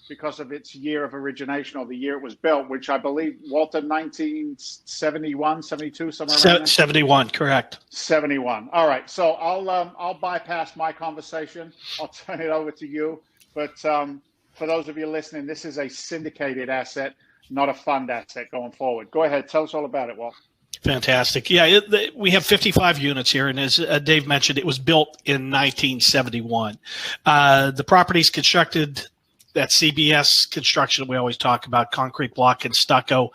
because of its year of origination or the year it was built, which I believe, Walter, 1971, 72, somewhere around there? 71, correct. 71. All right. So I'll bypass my conversation. I'll turn it over to you. But for those of you listening, this is a syndicated asset, not a fund asset going forward. Go ahead. Tell us all about it, Walt. Fantastic. Yeah, we have 55 units here, and as Dave mentioned, it was built in 1971. The property's constructed that CBS construction we always talk about, concrete block and stucco.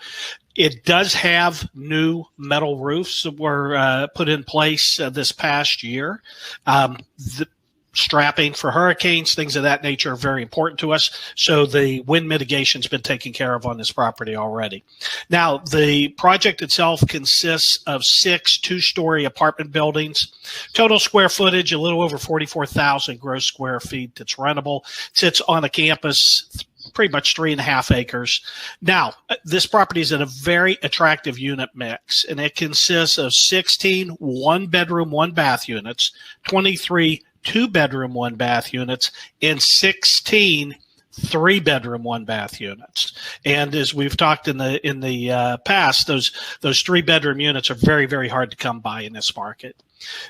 It does have new metal roofs that were put in place this past year. The strapping for hurricanes, things of that nature are very important to us. So the wind mitigation's been taken care of on this property already. Now, the project itself consists of 6 two-story apartment buildings. Total square footage, a little over 44,000 gross square feet that's rentable. Sits on a campus, pretty much 3.5 acres. Now, this property is in a very attractive unit mix, and it consists of 16 one-bedroom, one-bath units, 23 two-bedroom, one-bath units, and 16 three-bedroom, one-bath units. And as we've talked in the past, those three-bedroom units are very, very hard to come by in this market.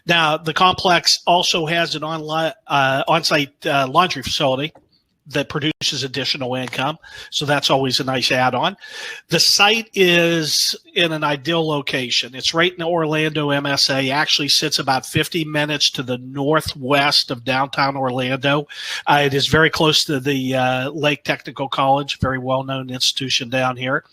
Now, the complex also has an on-site laundry facility that produces additional income. So that's always a nice add-on. The site is in an ideal location. It's right in the Orlando MSA, actually sits about 50 minutes to the northwest of downtown Orlando. It is very close to the Lake Technical College, very well-known institution down here.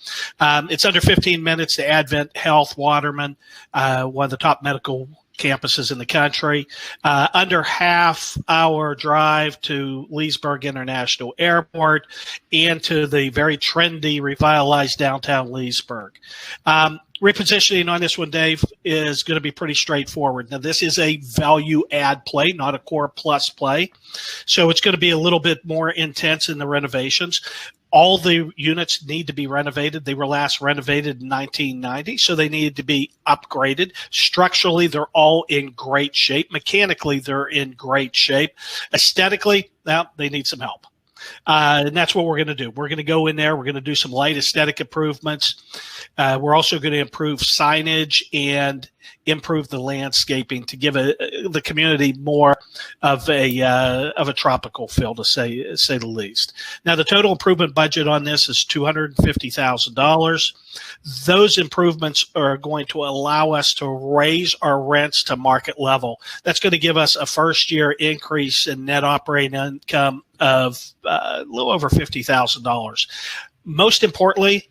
It's under 15 minutes to Advent Health Waterman, one of the top medical campuses in the country, under half-hour drive to Leesburg International Airport and to the very trendy, revitalized downtown Leesburg. Repositioning on this one, Dave, is going to be pretty straightforward. Now, this is a value add play, not a core plus play. So it's going to be a little bit more intense in the renovations. All the units need to be renovated. They were last renovated in 1990, so they needed to be upgraded. Structurally, they're all in great shape. Mechanically, they're in great shape. Aesthetically, now they need some help. And that's what we're going to do. We're going to go in there. We're going to do some light aesthetic improvements. We're also going to improve signage and improve the landscaping to give the community more of a tropical feel, to say the least. Now, the total improvement budget on this is $250,000. Those improvements are going to allow us to raise our rents to market level. That's going to give us a first-year increase in net operating income of a little over $50,000. Most importantly,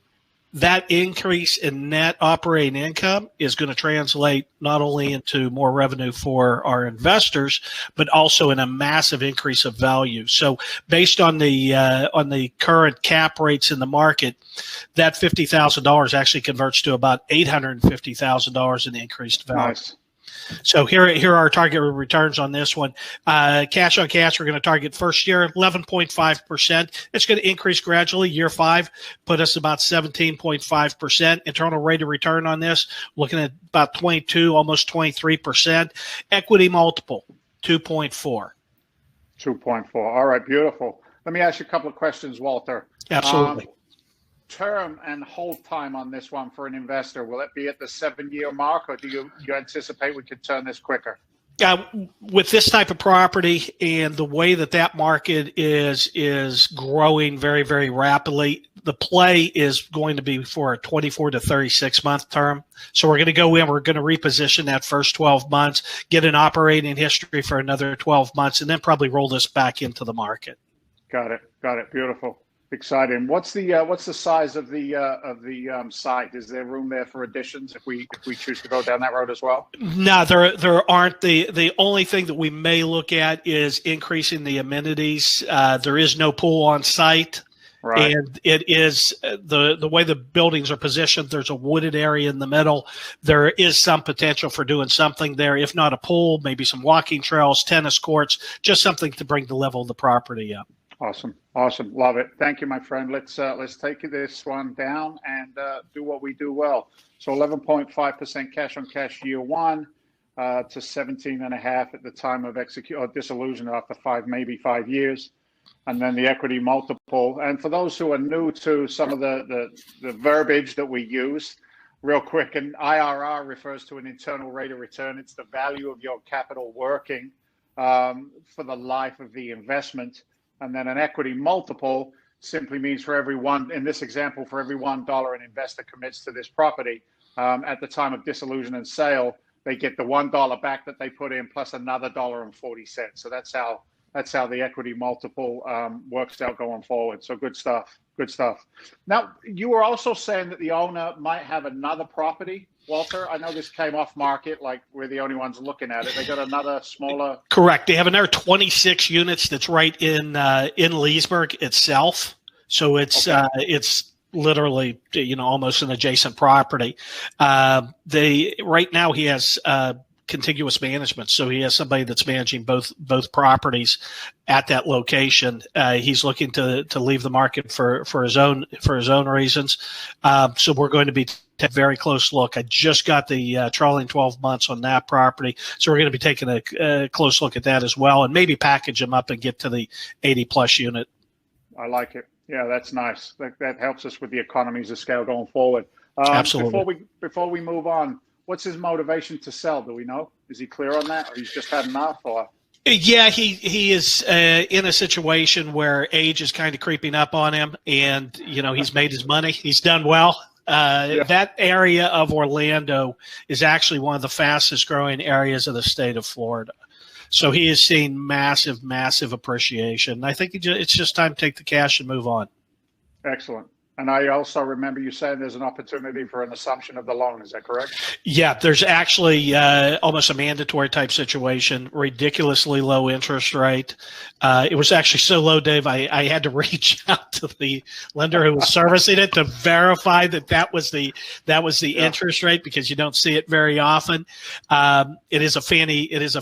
that increase in net operating income is going to translate not only into more revenue for our investors, but also in a massive increase of value. So based on the current cap rates in the market, that $50,000 actually converts to about $850,000 in increased value. Nice. So here are our target returns on this one. Cash on cash, we're going to target first year 11.5%. It's going to increase gradually. Year 5, put us about 17.5%. Internal rate of return on this, looking at about 22, almost 23%. Equity multiple, 2.4. 2.4. All right, beautiful. Let me ask you a couple of questions, Walter. Absolutely. Term and hold time on this one for an investor, will it be at the 7-year mark, or do you anticipate we could turn this quicker? With this type of property and the way that market is growing very, very rapidly, the play is going to be for a 24 to 36 month term. So we're going to go in, we're going to reposition that first 12 months, get an operating history for another 12 months, and then probably roll this back into the market. Got it. Beautiful. Exciting. What's the size of the site? Is there room there for additions if we choose to go down that road as well? No, there aren't. The only thing that we may look at is increasing the amenities. There is no pool on site. Right. And it is the way the buildings are positioned. There's a wooded area in the middle. There is some potential for doing something there. If not a pool, maybe some walking trails, tennis courts, just something to bring the level of the property up. Awesome. Love it. Thank you, my friend. Let's take this one down and do what we do well. So 11.5% cash on cash year 1 to 17.5 at the time of dissolution after 5 years. and then the equity multiple. And for those who are new to some of the verbiage that we use, real quick, an IRR refers to an internal rate of return. It's the value of your capital working for the life of the investment. And then an equity multiple simply means for every one, in this example, for every $1 an investor commits to this property, at the time of dissolution and sale, they get the $1 back that they put in plus another $1.40. So that's how the equity multiple works out going forward. So good stuff. Good stuff. Now, you were also saying that the owner might have another property, Walter. I know this came off market, like we're the only ones looking at it. They got another smaller. Correct. They have another 26 units that's right in Leesburg itself. So it's literally, almost an adjacent property. Right now he has contiguous management, so he has somebody that's managing both properties at that location. He's looking to leave the market for his own reasons. So we're going to be taking a very close look. I just got the trailing 12 months on that property, so we're going to be taking a close look at that as well, and maybe package them up and get to the 80+ unit. I like it. Yeah, that's nice. That helps us with the economies of scale going forward. Absolutely. Before we move on, what's his motivation to sell? Do we know? Is he clear on that, or he's just had enough? Or yeah, he is in a situation where age is kind of creeping up on him, and he's made his money. He's done well. That area of Orlando is actually one of the fastest growing areas of the state of Florida. So he is seeing massive, massive appreciation. I think it's just time to take the cash and move on. Excellent. And I also remember you saying there's an opportunity for an assumption of the loan. Is that correct? Yeah, there's actually almost a mandatory type situation, ridiculously low interest rate. It was actually so low, Dave, I had to reach out to the lender who was servicing it to verify that was the interest rate, because you don't see it very often. It is a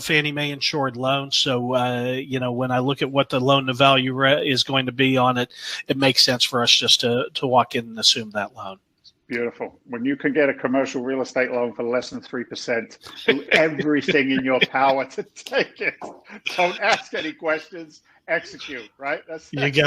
Fannie Mae insured loan. So, when I look at what the loan to value is going to be on it, it makes sense for us just to walk in and assume that loan. Beautiful. When you can get a commercial real estate loan for less than 3%, do everything in your power to take it. Don't ask any questions. Execute, right? You got